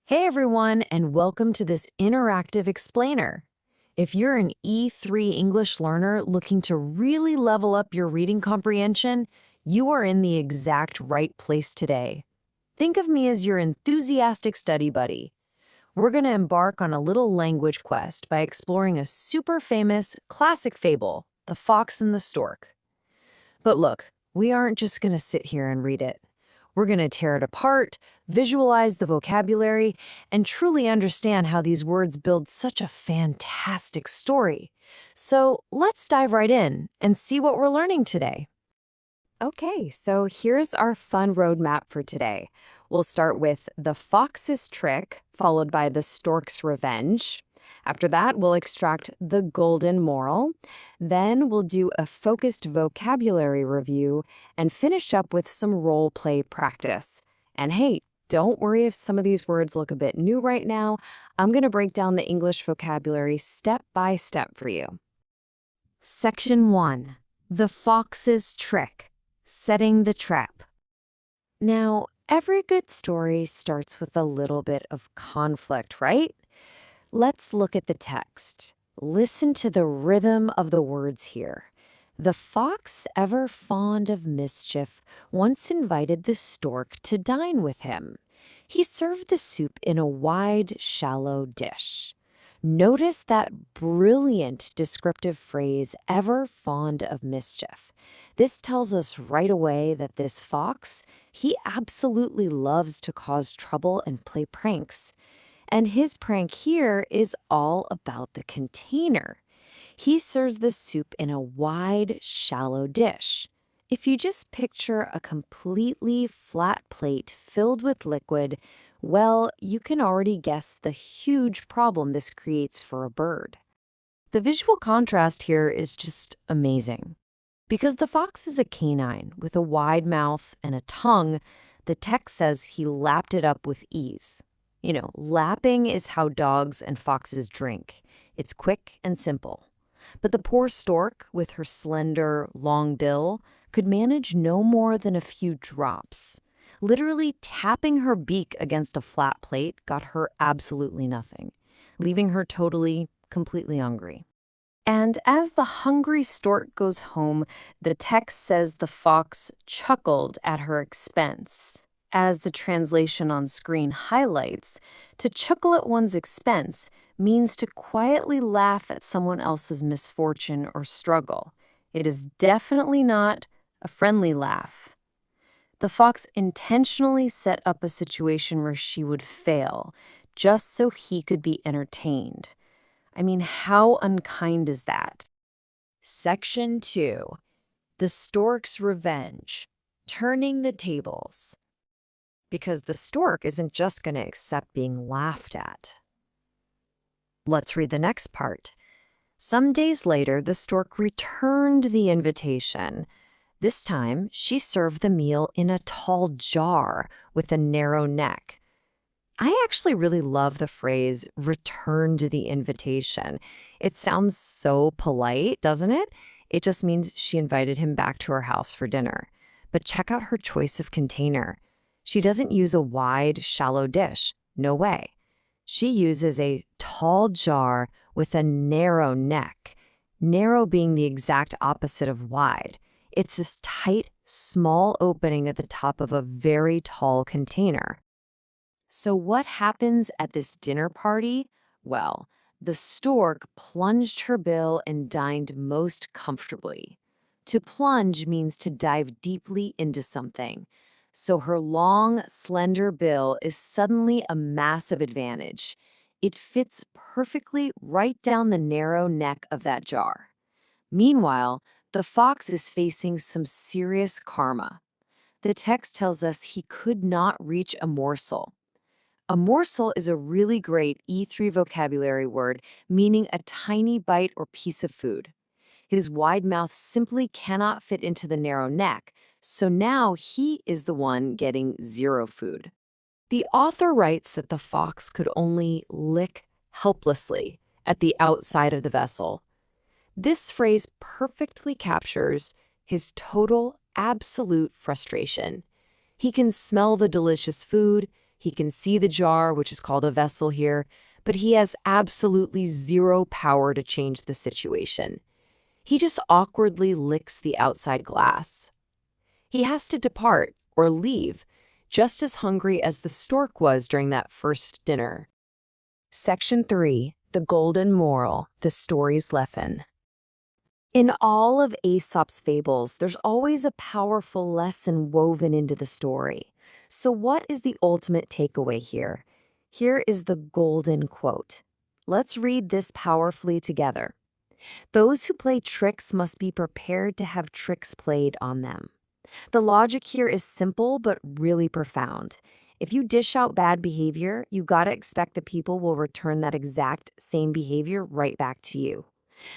Hey everyone, and welcome to this interactive explainer. If you're an E3 English learner looking to really level up your reading comprehension, you are in the exact right place today. Think of me as your enthusiastic study buddy. We're going to embark on a little language quest by exploring a super famous classic fable, The Fox and the Stork. But look, we aren't just going to sit here and read it. We're going to tear it apart, visualize the vocabulary, and truly understand how these words build such a fantastic story. So let's dive right in and see what we're learning today. Okay, so here's our fun roadmap for today. We'll start with the fox's trick, followed by the stork's revenge. After that, we'll extract the golden moral. Then we'll do a focused vocabulary review and finish up with some role play practice. And hey, don't worry if some of these words look a bit new right now. I'm going to break down the English vocabulary step by step for you. Section 1. The fox's trick. Setting the trap. Now, every good story starts with a little bit of conflict, right? Let's look at the text. Listen to the rhythm of the words here. The fox, ever fond of mischief, once invited the stork to dine with him. He served the soup in a wide, shallow dish. Notice that brilliant descriptive phrase, ever fond of mischief. This tells us right away that this fox, he absolutely loves to cause trouble and play pranks. And his prank here is all about the container. He serves the soup in a wide, shallow dish. If you just picture a completely flat plate filled with liquid, well, you can already guess the huge problem this creates for a bird. The visual contrast here is just amazing. Because the fox is a canine with a wide mouth and a tongue, the text says he lapped it up with ease. You know, lapping is how dogs and foxes drink. It's quick and simple. But the poor stork, with her slender, long bill, could manage no more than a few drops. Literally tapping her beak against a flat plate got her absolutely nothing, leaving her completely hungry. And as the hungry stork goes home, the text says the fox chuckled at her expense. As the translation on screen highlights, to chuckle at one's expense means to quietly laugh at someone else's misfortune or struggle. It is definitely not a friendly laugh. The fox intentionally set up a situation where she would fail, just so he could be entertained. I mean, how unkind is that? Section 2. The Stork's Revenge. Turning the tables. Because the stork isn't just going to accept being laughed at. Let's read the next part. Some days later, the stork returned the invitation. This time, she served the meal in a tall jar with a narrow neck. I actually really love the phrase, returned the invitation. It sounds so polite, doesn't it? It just means she invited him back to her house for dinner. But check out her choice of container. She doesn't use a wide, shallow dish. No way. She uses a tall jar with a narrow neck, narrow being the exact opposite of wide. It's this tight, small opening at the top of a very tall container. So what happens at this dinner party? Well, the stork plunged her bill and dined most comfortably. To plunge means to dive deeply into something. So her long, slender bill is suddenly a massive advantage. It fits perfectly right down the narrow neck of that jar. Meanwhile, the fox is facing some serious karma. The text tells us he could not reach a morsel. A morsel is a really great E3 vocabulary word meaning a tiny bite or piece of food. His wide mouth simply cannot fit into the narrow neck, so now he is the one getting zero food. The author writes that the fox could only lick helplessly at the outside of the vessel. This phrase perfectly captures his total, absolute frustration. He can smell the delicious food, He can see the jar, which is called a vessel here, but he has absolutely zero power to change the situation. He just awkwardly licks the outside glass. He has to depart or leave, just as hungry as the stork was during that first dinner. Section 3. The Golden Moral, the Story's Lesson. In all of Aesop's fables, there's always a powerful lesson woven into the story. So what is the ultimate takeaway here? Here is the golden quote. Let's read this powerfully together. Those who play tricks must be prepared to have tricks played on them. The logic here is simple but really profound. If you dish out bad behavior, you gotta expect that people will return that exact same behavior right back to you.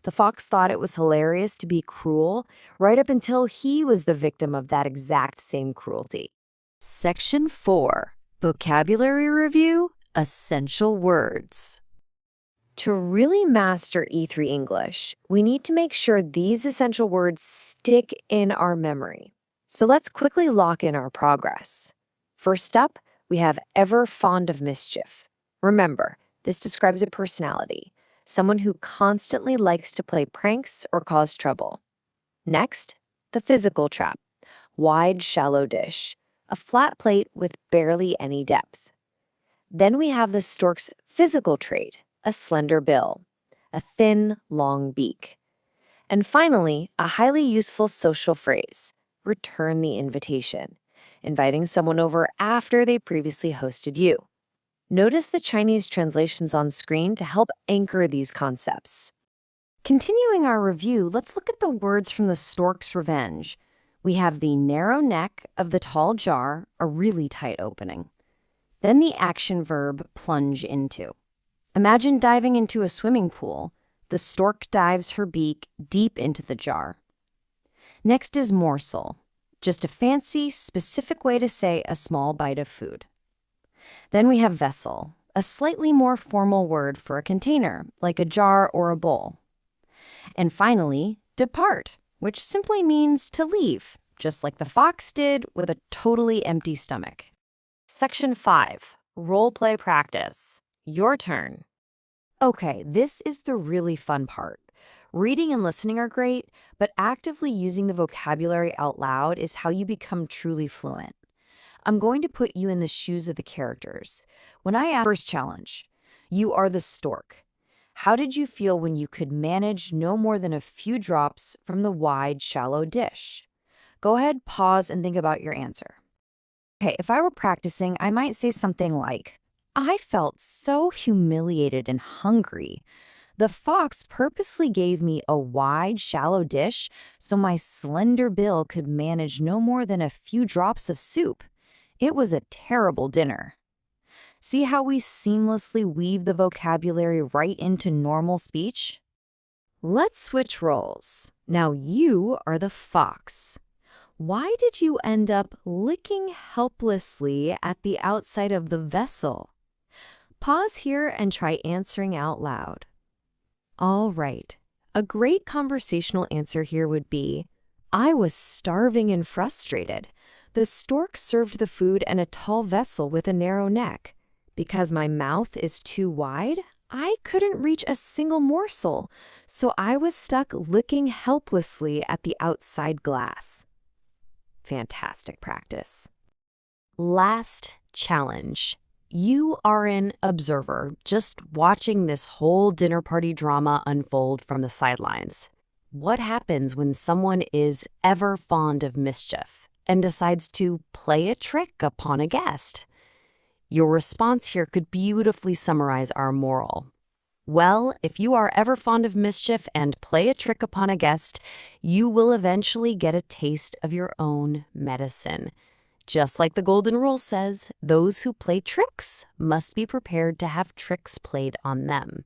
The fox thought it was hilarious to be cruel, right up until he was the victim of that exact same cruelty. Section 4. Vocabulary Review, Essential Words. To really master E3 English, we need to make sure these essential words stick in our memory. So let's quickly lock in our progress. First up, we have ever fond of mischief. Remember, this describes a personality, someone who constantly likes to play pranks or cause trouble. Next, the physical trap, wide, shallow dish, a flat plate with barely any depth. Then we have the stork's physical trait, a slender bill, a thin, long beak. And finally, a highly useful social phrase, return the invitation, inviting someone over after they previously hosted you. Notice the Chinese translations on screen to help anchor these concepts. Continuing our review, let's look at the words from the stork's revenge. We have the narrow neck of the tall jar, a really tight opening. Then the action verb plunge into. Imagine diving into a swimming pool. The stork dives her beak deep into the jar. Next is morsel, just a fancy, specific way to say a small bite of food. Then we have vessel, a slightly more formal word for a container, like a jar or a bowl. And finally, depart, which simply means to leave, just like the fox did with a totally empty stomach. Section 5. Role-play practice. Your turn. Okay, this is the really fun part. Reading and listening are great, but actively using the vocabulary out loud is how you become truly fluent. I'm going to put you in the shoes of the characters. When I ask first challenge, you are the stork. How did you feel when you could manage no more than a few drops from the wide, shallow dish? Go ahead, pause, and think about your answer. Okay, if I were practicing, I might say something like, I felt so humiliated and hungry. The fox purposely gave me a wide, shallow dish so my slender bill could manage no more than a few drops of soup. It was a terrible dinner. See how we seamlessly weave the vocabulary right into normal speech? Let's switch roles. Now you are the fox. Why did you end up licking helplessly at the outside of the vessel? Pause here and try answering out loud. All right. A great conversational answer here would be, I was starving and frustrated. The stork served the food in a tall vessel with a narrow neck. Because my mouth is too wide, I couldn't reach a single morsel, so I was stuck licking helplessly at the outside glass. Fantastic practice. Last challenge. You are an observer, just watching this whole dinner party drama unfold from the sidelines. What happens when someone is ever fond of mischief and decides to play a trick upon a guest? Your response here could beautifully summarize our moral. Well, if you are ever fond of mischief and play a trick upon a guest, you will eventually get a taste of your own medicine. Just like the golden rule says, those who play tricks must be prepared to have tricks played on them.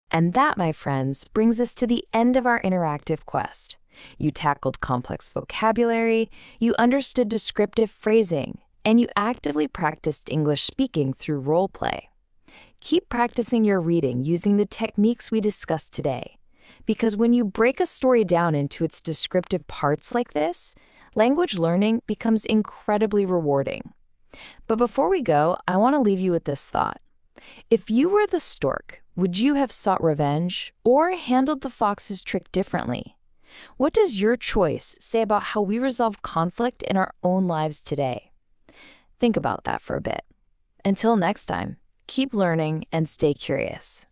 And that, my friends, brings us to the end of our interactive quest. You tackled complex vocabulary, you understood descriptive phrasing, and you actively practiced English speaking through role play. Keep practicing your reading using the techniques we discussed today, because when you break a story down into its descriptive parts like this, language learning becomes incredibly rewarding. But before we go, I want to leave you with this thought. If you were the stork, would you have sought revenge or handled the fox's trick differently? What does your choice say about how we resolve conflict in our own lives today? Think about that for a bit. Until next time, keep learning and stay curious.